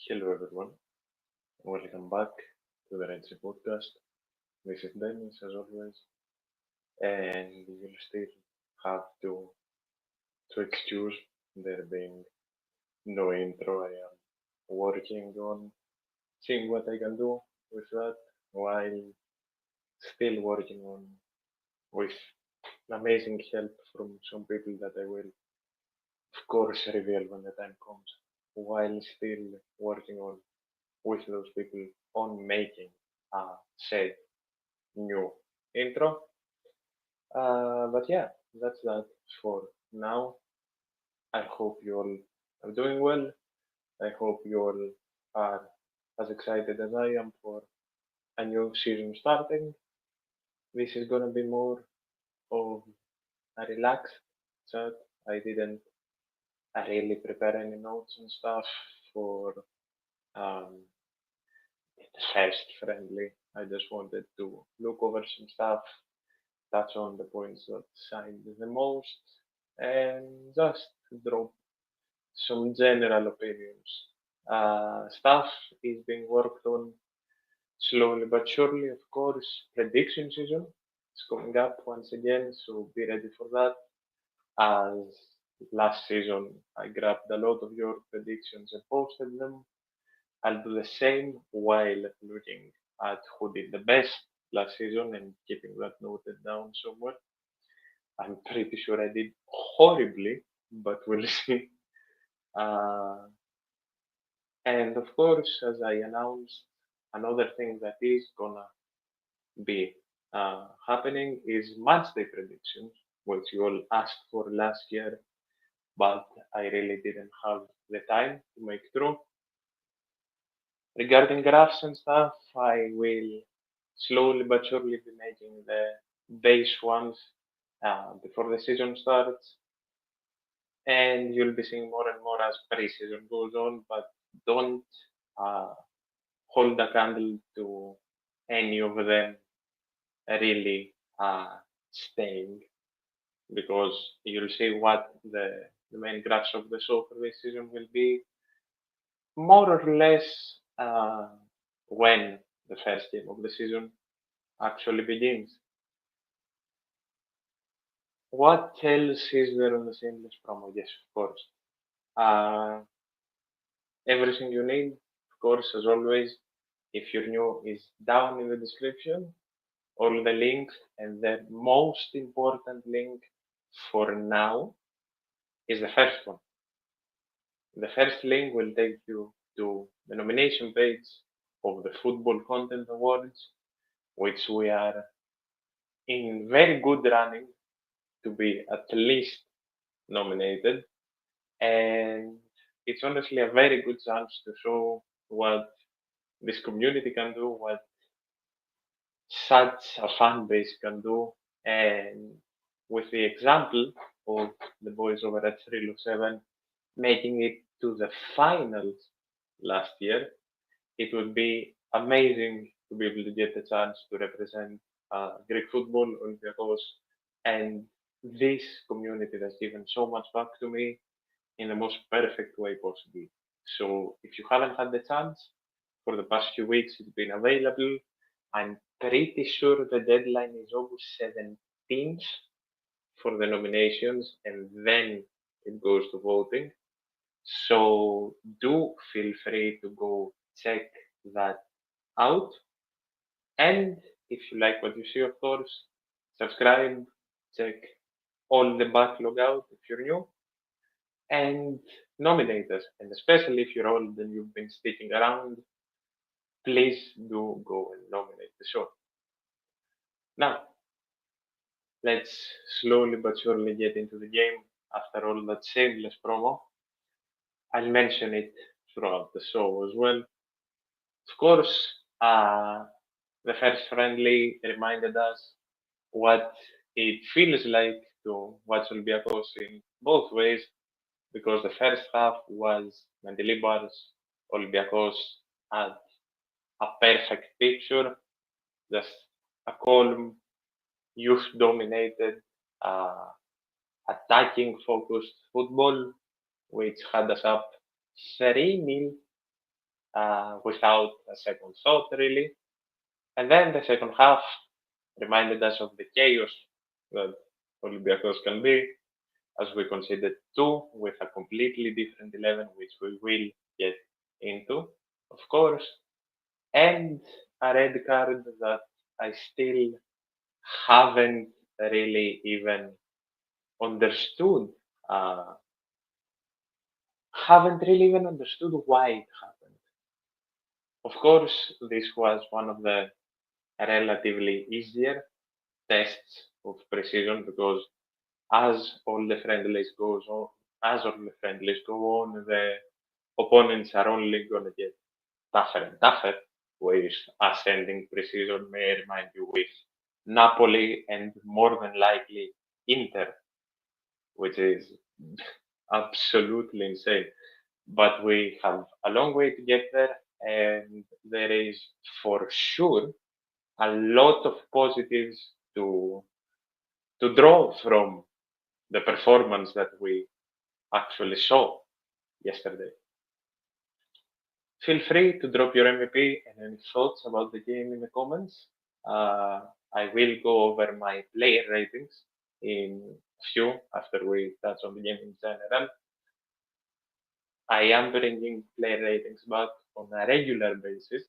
Hello everyone, welcome back to the RedSeaPodcast. This is Dennis as always, and you'll still have to excuse there being no intro. I am working on seeing what I can do with that while still working on with amazing help from some people that I will of course reveal when the time comes, while still working on with those people on making a said new intro. But yeah, that's that for now. I hope you all are doing well. I hope you all are as excited as I am for a new season starting. This is gonna be more of a relaxed chat. I didn't really prepare any notes and stuff for um, the first friendly. I just wanted to look over some stuff, touch on the points that shine the most, and just drop some general opinions. Stuff is being worked on slowly but surely, of course. Prediction season is coming up once again, so be ready for that. As last season, I grabbed a lot of your predictions and posted them. I'll do the same while looking at who did the best last season and keeping that noted down somewhere. I'm pretty sure I did horribly, but we'll see. Uh, and of course, as I announced, another thing that is gonna be happening is match day predictions, which you all asked for last year, but I really didn't have the time to make through. Regarding graphs and stuff, I will slowly but surely be making the base ones before the season starts, and you'll be seeing more and more as pre-season goes on. But don't uh, hold a candle to any of them really staying, because you'll see what the main graphs of the show for this season will be more or less when the first game of the season actually begins. What else is there on the seamless promo? Yes, of course. Uh, Everything you need, of course, as always, if you're new, is down in the description. All the links, and the most important link for now is the first one. The first link will take you to the nomination page of the Football Content Awards, which we are in very good running to be at least nominated. And it's honestly a very good chance to show what this community can do, what such a fan base can do. And with the example of the boys over at Thrylos 7 making it to the finals last year, it would be amazing to be able to get the chance to represent Greek football, Olympiacos, and this community that's given so much back to me in the most perfect way possible. So if you haven't had the chance, for the past few weeks it's been available. I'm pretty sure the deadline is August 17th for the nominations, and then it goes to voting. So do feel free to go check that out. And if you like what you see, of course, subscribe, check all the backlog out if you're new, and nominate us. And especially if you're old and you've been sticking around, please do go and nominate the show. Now, let's slowly but surely get into the game after all that shameless promo. I'll mention it throughout the show as well. Of course, the first friendly reminded us what it feels like to watch Olympiacos in both ways, because the first half was Mendilibar's Olympiacos had a perfect picture, just a calm, youth dominated, uh, attacking focused football, which had us up 3-0 without a second thought, really. And then the second half reminded us of the chaos that Olympiacos can be, as we conceded two with a completely different 11, which we will get into, of course, and a red card that I still haven't really even understood. Haven't really even understood why it happened. Of course, this was one of the relatively easier tests of precision because as all the friendlies goes on, as all the friendlies go on, the opponents are only gonna get tougher and tougher. With ascending precision, may I remind you, with Napoli and more than likely Inter, which is absolutely insane. But we have a long way to get there, and there is for sure a lot of positives to draw from the performance that we actually saw yesterday. Feel free to drop your MVP and any thoughts about the game in the comments. I will go over my player ratings in few after we touch on the game in general. I am bringing player ratings back on a regular basis,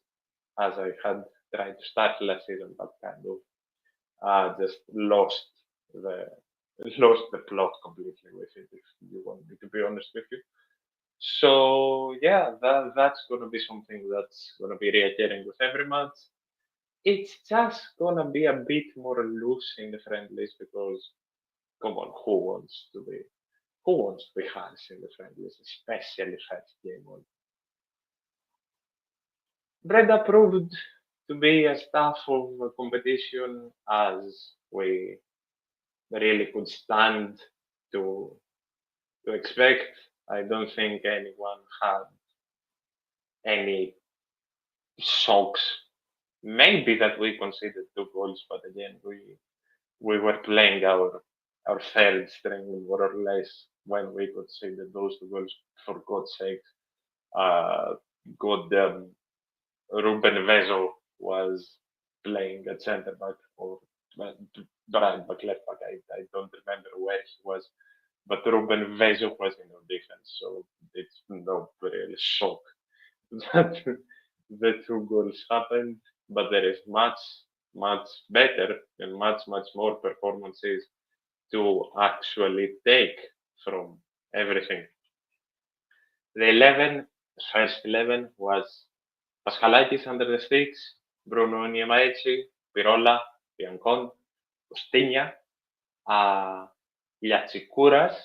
as I had tried to start last season, but kind of just lost the plot completely with it, if you want me to be honest with you. So yeah, that's gonna be something that's gonna be reoccurring with every match. It's just gonna be a bit more loose in the friendlies because come on, who wants to be harsh in the friendlies, especially first game on. Breda proved to be as tough of a competition as we really could stand to expect. I don't think anyone had any shocks. Maybe that we conceded two goals, but again, we were playing our third string more or less when we conceded those two goals. For God's sake, goddamn Ruben Vezo was playing at centre back or right back, left back. I don't remember where he was, but Ruben Vezo was in our defense, so it's no real shock that the two goals happened. But there is much better and much more performances to actually take from everything. The first 11 was Paschalakis under the sticks, Bruno Niemaetsi, Pirola, Biancon, Costiña, Liatsikouras,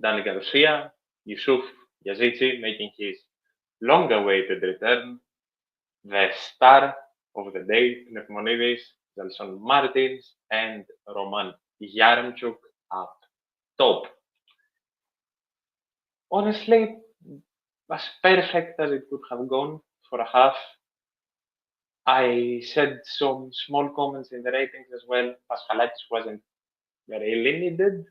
Dani Garcia, Yusuf Yazici making his long-awaited return, the star of the day, Neufmonidis, Gelson Martins, and Roman Yaremchuk up top. Honestly, as perfect as it could have gone for a half. I said some small comments in the ratings as well. Paschalakis wasn't really needed.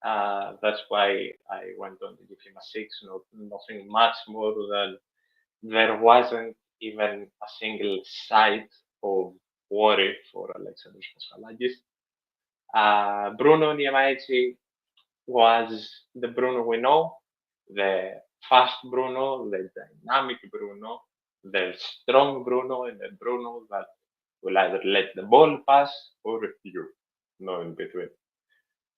That's why I went on to give him a 6, nothing much more than there wasn't even a single sight of worry for Alexandros Paschalakis. Bruno Niemaetsi was the Bruno we know, the fast Bruno, the dynamic Bruno, the strong Bruno, and the Bruno that will either let the ball pass or you, no in between.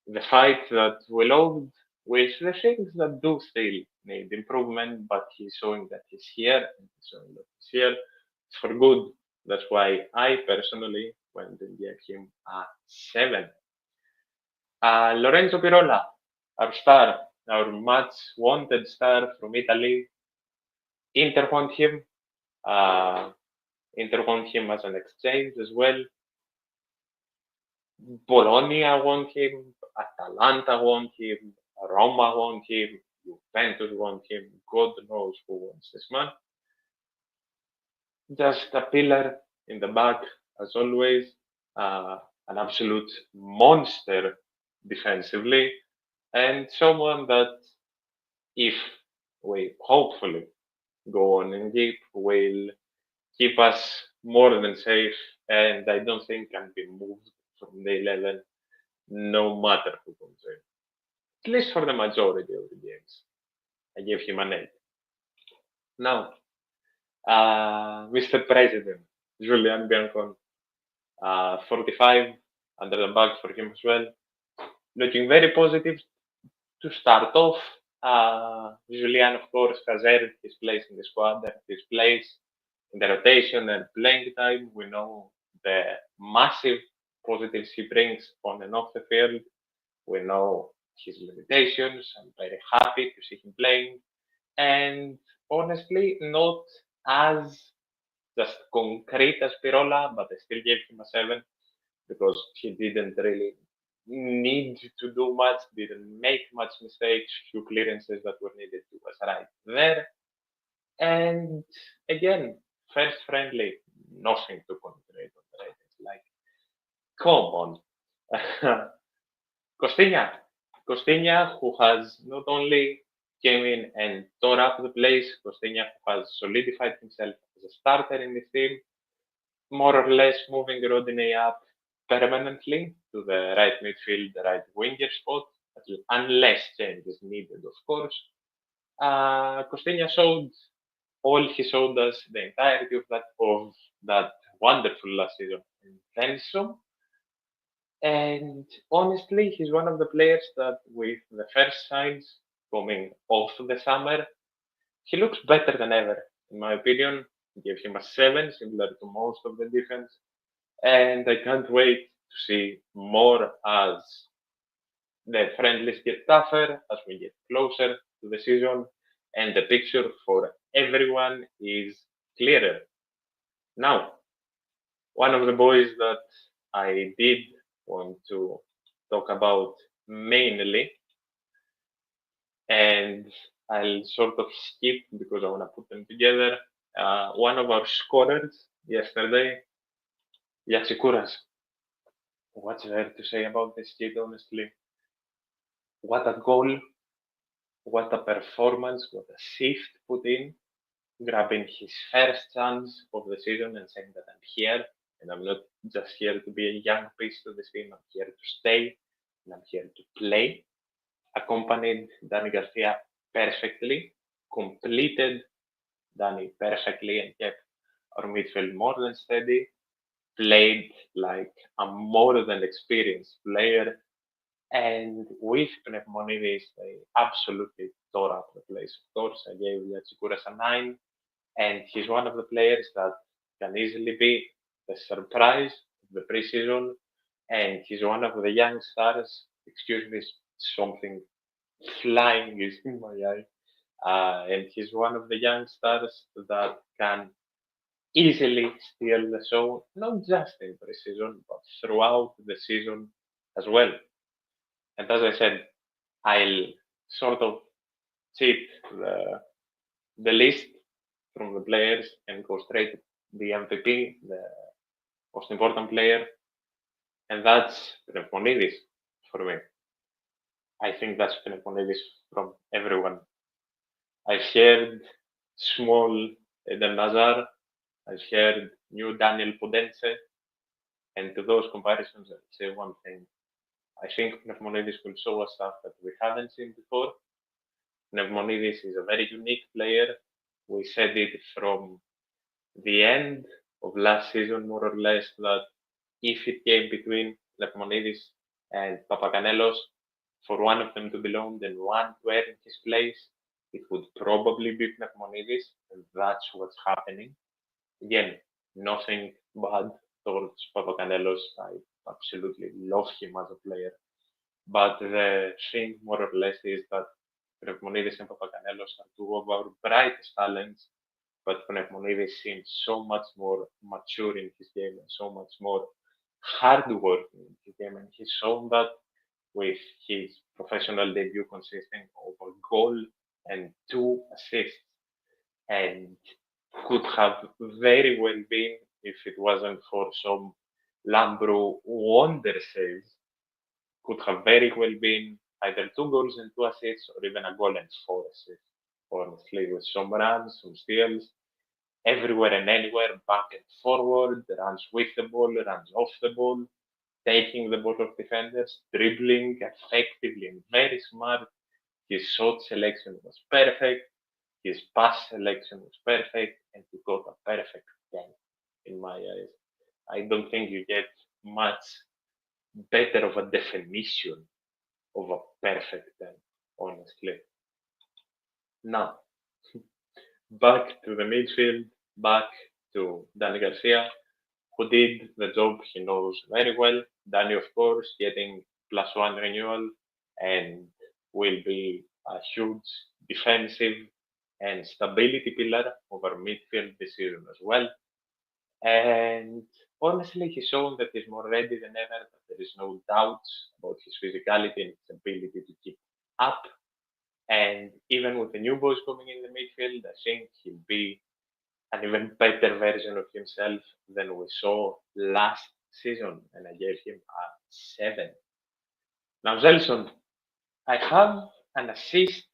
The fight that we loved with the things that do still need improvement, but he's showing that he's here and he's showing that he's here for good. That's why I personally went and gave him a 7. Lorenzo Pirola, our star, our much wanted star from Italy. Inter want him. Inter want him as an exchange as well. Bologna want him. Atalanta want him. Roma want him. Juventus want him. God knows who wants this man. Just a pillar in the back, as always. An absolute monster defensively. And someone that, if we hopefully go on and keep will keep us more than safe, and I don't think can be moved from the 11, no matter who comes in. At least for the majority of the games. I gave him an 8. Now, Mr. President, Julian Biancon, 45, under the bag for him as well. Looking very positive to start off. Julian, of course, has earned his place in the squad and his place in the rotation and playing time. We know the massive positives he brings on and off the field. We know his limitations. I'm very happy to see him playing. And honestly, not as just concrete as Pirola, but I still gave him a 7 because he didn't really need to do much, didn't make much mistakes, few clearances that were needed to was right there. And again, first friendly, nothing to concentrate on the ratings. Like, come on. Costinha, who has not only came in and tore up the place, Costinha, who has solidified himself as a starter in this team, more or less moving Rodinei up permanently to the right midfield, the right winger spot, unless change is needed, of course. Costinha showed all he showed us the entirety of that wonderful last season and then some. And honestly, he's one of the players that, with the first signs coming off the summer, he looks better than ever, in my opinion. I gave him a 7, similar to most of the defense. And I can't wait to see more as the friendlies get tougher, as we get closer to the season, and the picture for everyone is clearer. Now, one of the boys that I did want to talk about mainly, and I'll sort of skip because I want to put them together. One of our scorers yesterday, Yatsikuras. What's there to say about this kid, honestly? What a goal, what a performance, what a shift put in, grabbing his first chance of the season and saying that I'm here, and I'm not just here to be a young piece to this team, I'm here to stay, and I'm here to play. Accompanied Danny Garcia perfectly, completed Danny perfectly, and kept our midfield more than steady, played like a more than experienced player, and with Pneumonides, they absolutely tore up the place. Of course, I gave Yatsikuras a 9, and he's one of the players that can easily be the surprise of the preseason, and he's one of the young stars. Excuse me, something flying is in my eye. And he's one of the young stars that can easily steal the show, not just in preseason, but throughout the season as well. And as I said, I'll sort of cheat the list from the players and go straight to the MVP, the most important player, and that's Pneumonides for me. I think that's Pneumonides from everyone. I've heard small Eden Nazar, I've heard new Daniel Podense, and to those comparisons, I'll say one thing. I think Pneumonides will show us stuff that we haven't seen before. Pneumonides is a very unique player. We said it from the end of last season, more or less, that if it came between Pneumonides and Papacanelos, for one of them to belong and one to earn his place, it would probably be Pneumonides, and that's what's happening. Again, nothing bad towards Papacanelos. I absolutely love him as a player. But the thing, more or less, is that Pneumonides and Papacanelos are two of our brightest talents, but Pneumonides seems so much more mature in his game and so much more hardworking in his game, and he's shown that with his professional debut consisting of a goal and 2 assists, and could have very well been, if it wasn't for some Lambro wonder saves, could have very well been either 2 goals and 2 assists or even a goal and 4 assists. honestly, with some runs, some steals, everywhere and anywhere, back and forward, runs with the ball, runs off the ball, taking the ball of defenders, dribbling effectively and very smart. His shot selection was perfect. His pass selection was perfect, and he got a perfect 10 in my eyes. I don't think you get much better of a definition of a perfect 10, honestly. Now, back to the midfield, back to Danny Garcia, who did the job he knows very well. Danny, of course, getting +1 renewal and will be a huge defensive and stability pillar of our midfield this season as well. And honestly, he's shown that he's more ready than ever, that there is no doubts about his physicality and his ability to keep up. And even with the new boys coming in the midfield, I think he'll be an even better version of himself than we saw last season, and I gave him a 7. Now, Zelson, I have an assist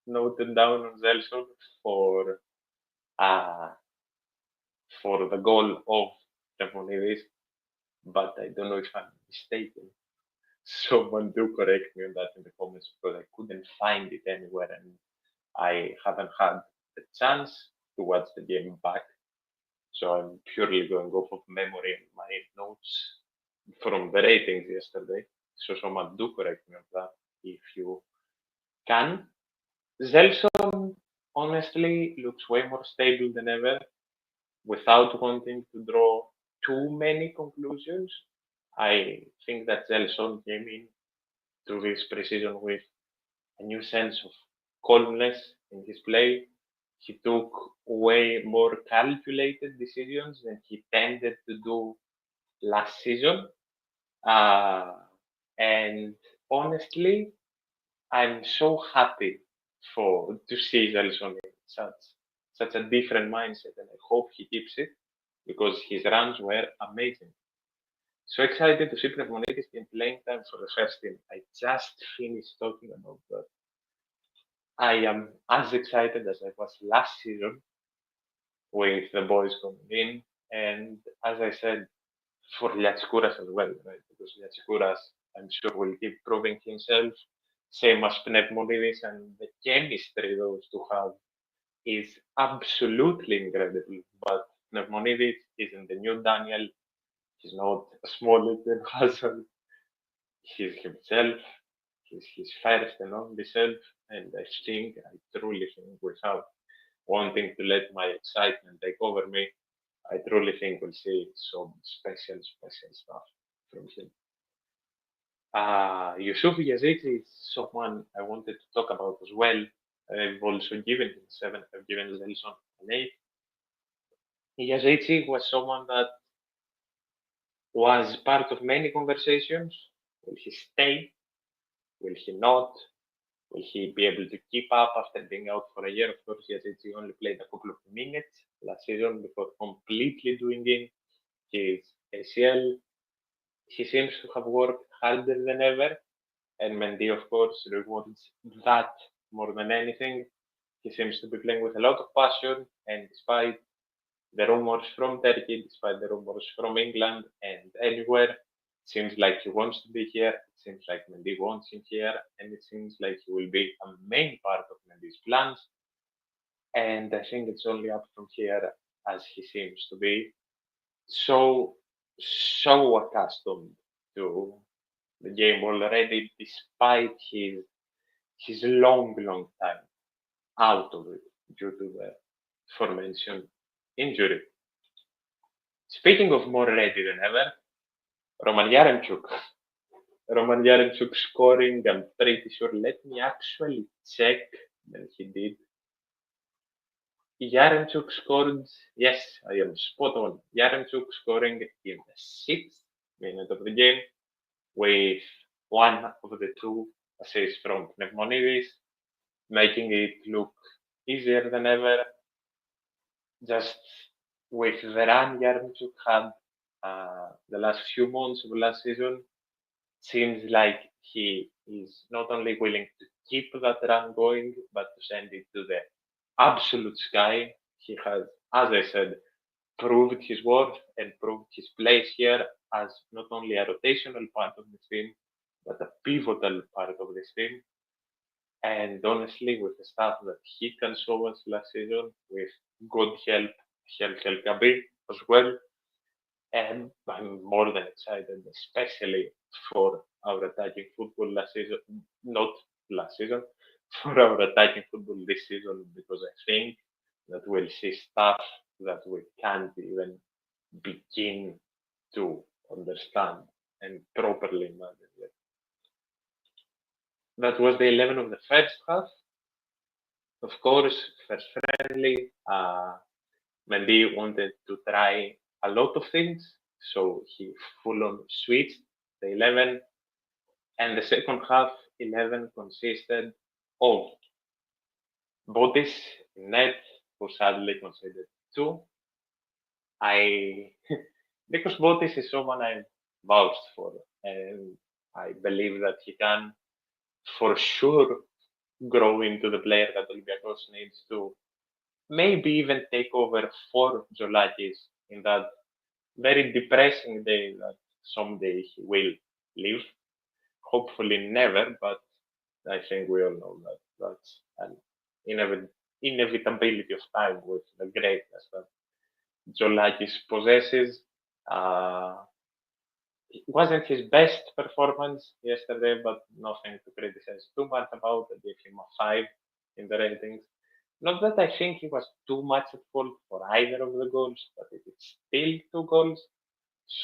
noted down on Zelson for uh, for the goal of Stefanidis, but I don't know if I'm mistaken. Someone do correct me on that in the comments because I couldn't find it anywhere and I haven't had the chance to watch the game back. So I'm purely going off of memory and my notes from the ratings yesterday. So someone do correct me on that if you can. Zelson honestly looks way more stable than ever without wanting to draw too many conclusions. I think that Zelson came in to this preseason with a new sense of calmness in his play. He took way more calculated decisions than he tended to do last season. Uh, and honestly, I'm so happy to see Zelson in such a different mindset, and I hope he keeps it because his runs were amazing. So excited to see Pneumonitis in playing time for the first team. I just finished talking about that. I am as excited as I was last season with the boys coming in, and as I said, for Liatskouras as well, right? Because Liatskouras, I'm sure, will keep proving himself. Same as Pneumonitis, and the chemistry those two have is absolutely incredible. But Pneumonitis isn't the new Daniel. He's not a small little Hazard. He's himself. He's his first and only self. And I truly think, without wanting to let my excitement take over me, I truly think we'll see some special stuff from him. Yusuf Yazici is someone I wanted to talk about as well. I've also given him 7. I've given Zelson an 8. Yazici was someone that was part of many conversations. Will he stay? Will he not? Will he be able to keep up after being out for a year? Of course, Yazici only played a couple of minutes last season before completely doing in his ACL. He seems to have worked harder than ever, and Mendy, of course, rewards that more than anything. He seems to be playing with a lot of passion, and despite the rumors from Turkey, despite the rumors from England and anywhere, it seems like he wants to be here. It seems like Mendy wants him here, and it seems like he will be a main part of Mendy's plans. And I think it's only up from here, as he seems to be so accustomed to the game already, despite his long time out of it due to the aforementioned injury. Speaking of more ready than ever, Roman Yaremchuk. Roman Yaremchuk scoring, I'm pretty sure. Let me actually check when he did. Yaremchuk scored, yes, I am spot on. Yaremchuk scoring in the 6th minute of the game with one of the 2 assists from Pneumonitis, making it look easier than ever. Just with the run Yaremchuk had the last few months of last season, seems like he is not only willing to keep that run going, but to send it to the absolute sky. He has, as I said, proved his worth and proved his place here as not only a rotational part of the team, but a pivotal part of this team. And honestly, with the stuff that he can show us last season, with good help, help Gabi as well, and I'm more than excited, especially for our attacking football last season, not last season, for our attacking football this season, because I think that we'll see stuff that we can't even begin to understand and properly manage it. That was the 11 of the first half. Of course, first friendly, Mendy wanted to try a lot of things, so he full on switched the 11, and the second half 11 consisted of Botis in net, who sadly conceded two. Because Botis is someone I vouched for, and I believe that he can for sure grow into the player that Olympiacos needs to maybe even take over for Zolakis in that very depressing day that someday he will leave. Hopefully never, but I think we all know that that's an inevitability of time with the greatness that Zolakis possesses. It wasn't his best performance yesterday, but nothing to criticize too much about. I gave him a 5 in the ratings. Not that I think he was too much at fault for either of the goals, but it is still 2 goals.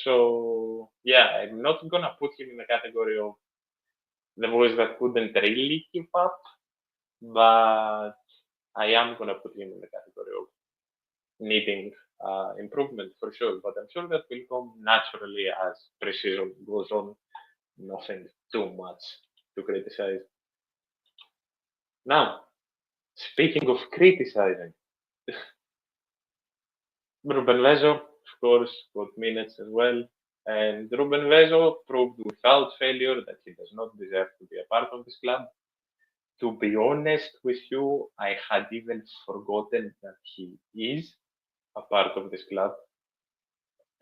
So, yeah, I'm not going to put him in the category of the boys that couldn't really keep up, but I am going to put him in the category of needing improvement for sure. But I'm sure that will come naturally as pre-season goes on. Nothing too much to criticize. Now, speaking of criticizing, Ruben Vezo, of course, got minutes as well. And Ruben Vezo proved without failure that he does not deserve to be a part of this club. To be honest with you, I had even forgotten that he is a part of this club.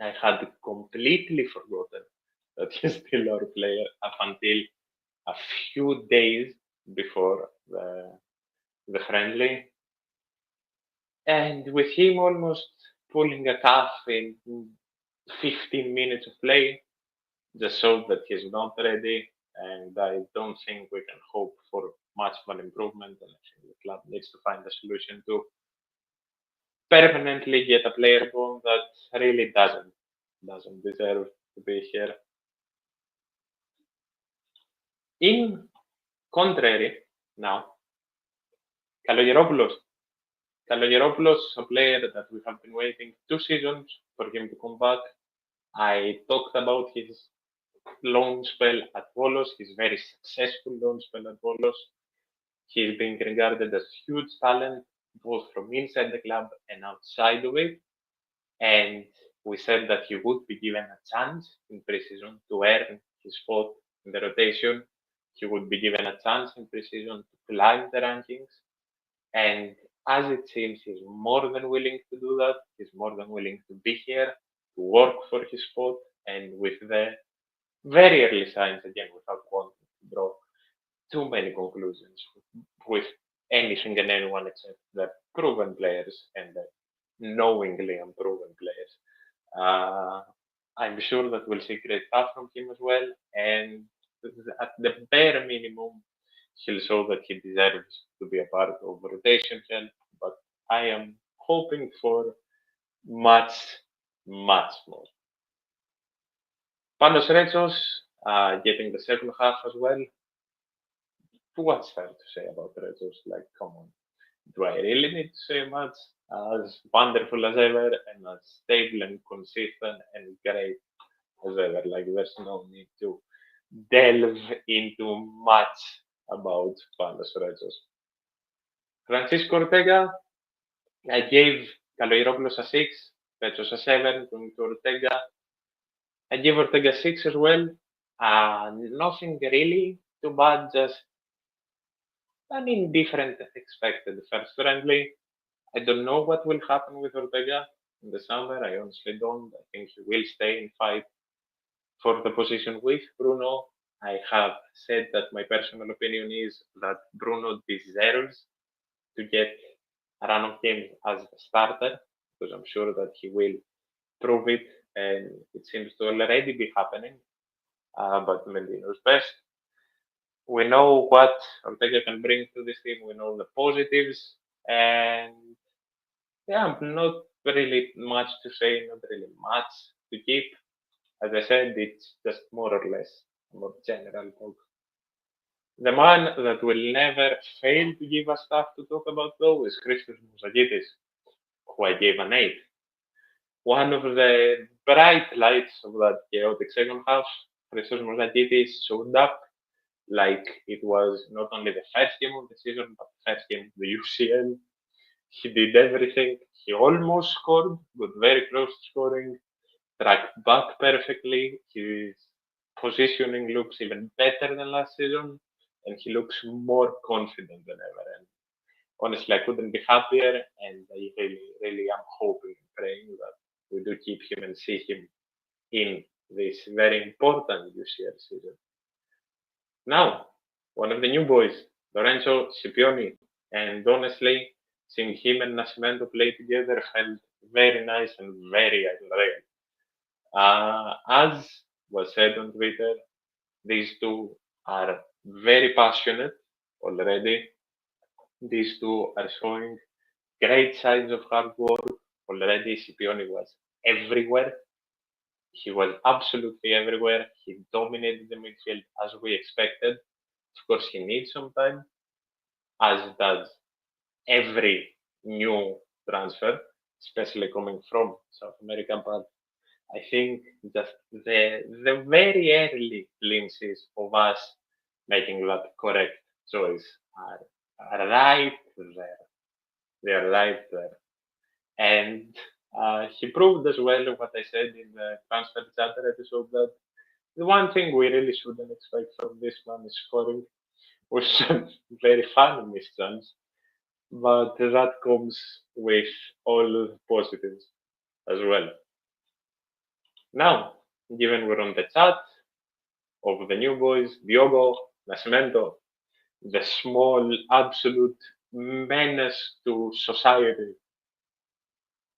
I had completely forgotten that he's still our player up until a few days before the friendly. And with him almost pulling a calf in 15 minutes of play, just showed that he's not ready. And I don't think we can hope for much of an improvement. And I think the club needs to find a solution to permanently get a player going that really doesn't deserve to be here. In contrary, now, Kalogeropoulos. Kalogeropoulos, a player that we have been waiting 2 seasons for him to come back. I talked about his loan spell at Volos, his very successful loan spell at Volos. He's been regarded as huge talent, both from inside the club and outside of it. And we said that he would be given a chance in preseason to earn his spot in the rotation. He would be given a chance in preseason to climb the rankings. And as it seems, he's more than willing to do that. He's more than willing to be here, to work for his spot. And with the very early signs, again, without wanting to draw too many conclusions with anything and anyone except the proven players and the knowingly unproven players. I'm sure that we'll see great stuff from him as well. And at the bare minimum, he'll show that he deserves to be a part of rotation help. But I am hoping for much, much more. Panos Retsos getting the second half as well. What's there to say about Retsos? Like, come on. Do I really need to say much? As wonderful as ever and as stable and consistent and great as ever. Like, there's no need to delve into much about Panos Retsos. Francisco Ortega, I gave Kalogeropoulos a 6, Retsos a 7, going to Ortega. I gave Ortega 6 as well. Nothing really too bad, just an indifferent expected first friendly. I don't know what will happen with Ortega in the summer. I honestly don't. I think he will stay and fight for the position with Bruno. I have said that my personal opinion is that Bruno deserves to get a run of games as a starter because I'm sure that he will prove it, and it seems to already be happening. But Mendy knows best. We know what Ortega can bring to this team. We know the positives, and yeah, not really much to say, not really much to keep. As I said, it's just more or less more general talk. The man that will never fail to give us stuff to talk about, though, is Christos Mouzagitis, who I gave an 8. One of the bright lights of that chaotic second half, Christos Mouzagitis showed up like it was not only the first game of the season, but the first game of the UCL. He did everything. He almost scored, but very close to scoring. Tracked back perfectly. His positioning looks even better than last season, and he looks more confident than ever. And honestly, I couldn't be happier, and I really, really am hoping and praying that we do keep him and see him in this very important UCL season. Now, one of the new boys, Lorenzo Scipioni, and honestly, seeing him and Nascimento play together felt very nice and very unreal. As was said on Twitter, these two are very passionate already. These two are showing great signs of hard work already. Scipioni was everywhere. He was absolutely everywhere. He dominated the midfield as we expected. Of course, he needs some time, as does every new transfer, especially coming from South America. But I think just the very early glimpses of us making that correct choice are right there. They are right there. And he proved as well what I said in the transfer chatter episode, that the one thing we really shouldn't expect from this man is scoring, which is very funny mischance, but that comes with all the positives as well. Now, given we're on the chat of the new boys, Diogo, Nascimento, the small absolute menace to society,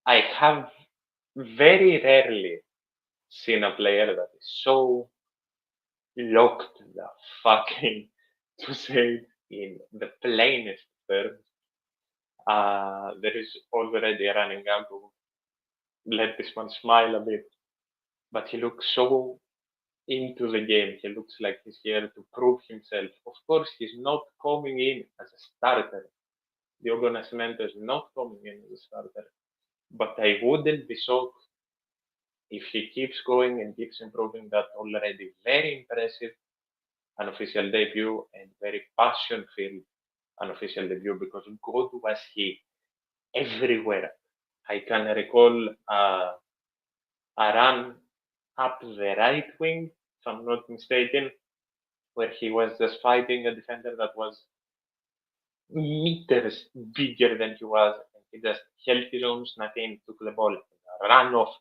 I have very rarely seen a player that is so locked the fucking, to say it in the plainest terms. There is already a running gag to let this man smile a bit, but he looks so into the game. He looks like he's here to prove himself. Of course, he's not coming in as a starter. Diogo Nascimento is not coming in as a starter, but I wouldn't be shocked if he keeps going and keeps improving that already very impressive unofficial debut and very passion-filled unofficial debut, because God was he everywhere. I can recall a run up the right wing, if I'm not mistaken, where he was just fighting a defender that was meters bigger than he was, and he just held his own, snuck in, took the ball, ran off.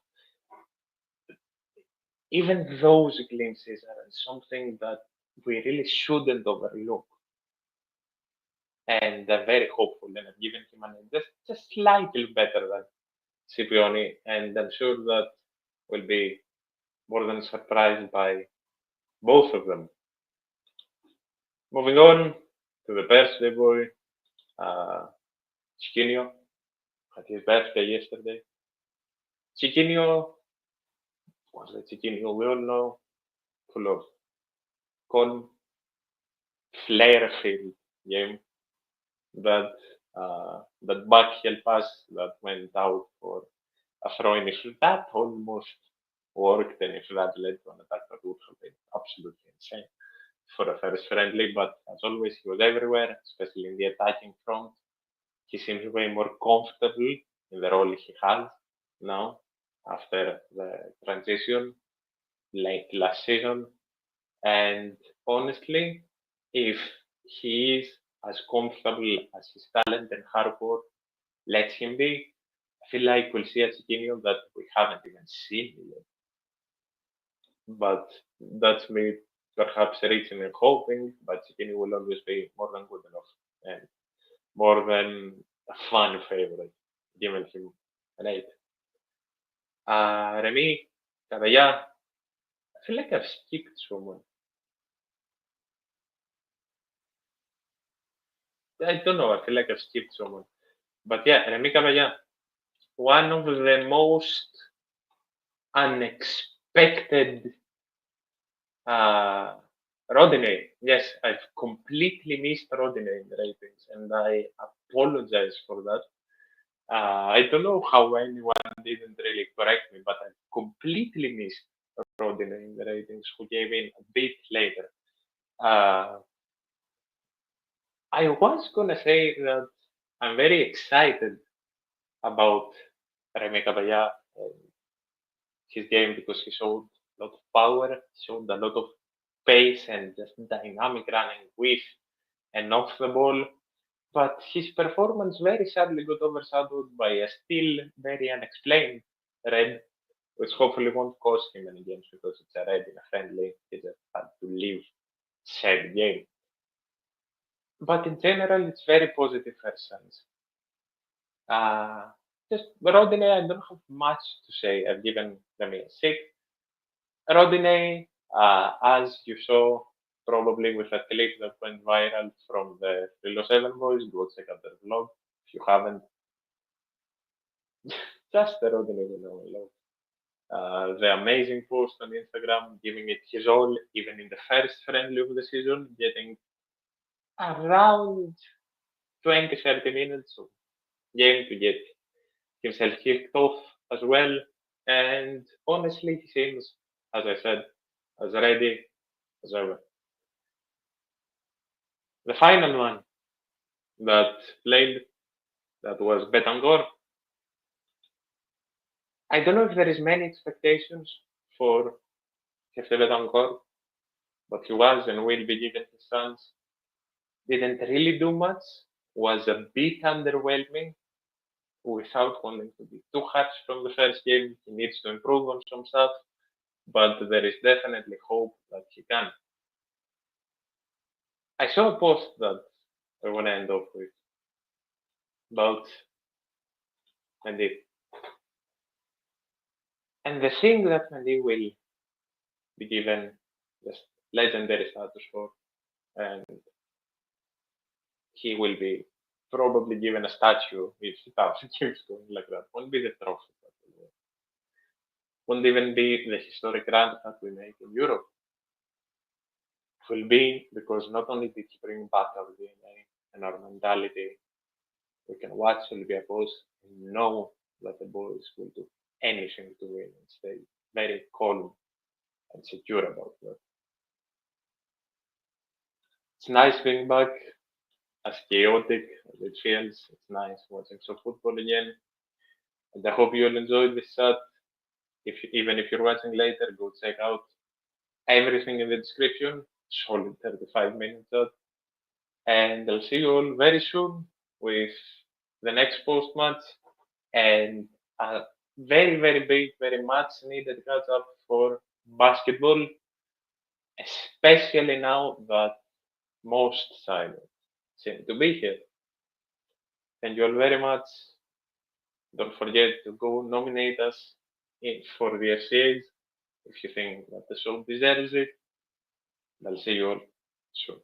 Even those glimpses are something that we really shouldn't overlook. And I'm very hopeful that I've given him just slightly better than Scipioni, and I'm sure that will be more than surprised by both of them. Moving on to the birthday boy, Chiquinho, had his birthday yesterday. Chiquinho was the Chiquinho we all know, full of calm, flair-filled game. That backheel pass that went out for a throw-in, if that almost worked, and if that led to an attack, that would have been absolutely insane for a first friendly. But as always, he was everywhere, especially in the attacking front. He seems way more comfortable in the role he has now after the transition late last season. And honestly, if he is as comfortable as his talent and hard work lets him be, I feel like we'll see a Chiquinho that we haven't even seen yet. But that's me perhaps reaching and hoping, but Chiquinho will always be more than good enough and more than a fan favorite, giving him an 8. Remy, Cabella, I feel like I've skipped someone. I don't know, I feel like I've skipped someone. But yeah, Remy Cabella, one of the most unexpected Rodinei. Yes, I've completely missed Rodinei in the ratings, and I apologize for that. I don't know how anyone didn't really correct me, but I completely missed Rodinei in the ratings, who came in a bit later. I was gonna say that I'm very excited about Remy Cabella and his game because he showed a lot of power, showed a lot of pace and just dynamic running with and off the ball. But his performance very sadly got overshadowed by a still very unexplained red, which hopefully won't cost him any games because it's a red in a friendly. He just had to leave said game. But in general, it's very positive first signs. Just Rodinei, I don't have much to say. I've given them a 6. Rodinei, as you saw, probably with a clip that went viral from the Thrylos 7 boys, go check out their vlog. If you haven't, just the Rodinei will the amazing post on Instagram, giving it his all, even in the first friendly of the season, getting around 20-30 minutes of game to get himself kicked off as well. And honestly, he seems, as I said, as ready as ever. The final one that played, that was Betancourt. I don't know if there is many expectations for FC Betancourt, but he was and will be given his chance. Didn't really do much, was a bit underwhelming without wanting to be too harsh from the first game. He needs to improve on some stuff, but there is definitely hope that he can. I saw a post that I want to end off with about Mendy. And the thing that Mendy will be given just legendary status for, and he will be probably given a statue if he keeps going like that. Won't be the trophy, but won't even be the historic run that we make in Europe. It will be because not only did he bring back our DNA and our mentality, we can watch Olympiacos and know that the boys will do anything to win and stay very calm and secure about that. It's nice being back, as chaotic as it feels. It's nice watching some football again. And I hope you'll enjoy this chat. Even if you're watching later, go check out everything in the description. Solid 35 minutes chat. And I'll see you all very soon with the next post match and a very, very big, very much needed catch up for basketball, especially now that most signings seem to be here. Thank you all very much. Don't forget to go nominate us for the FCAs if you think that the show deserves it. I'll see you all soon.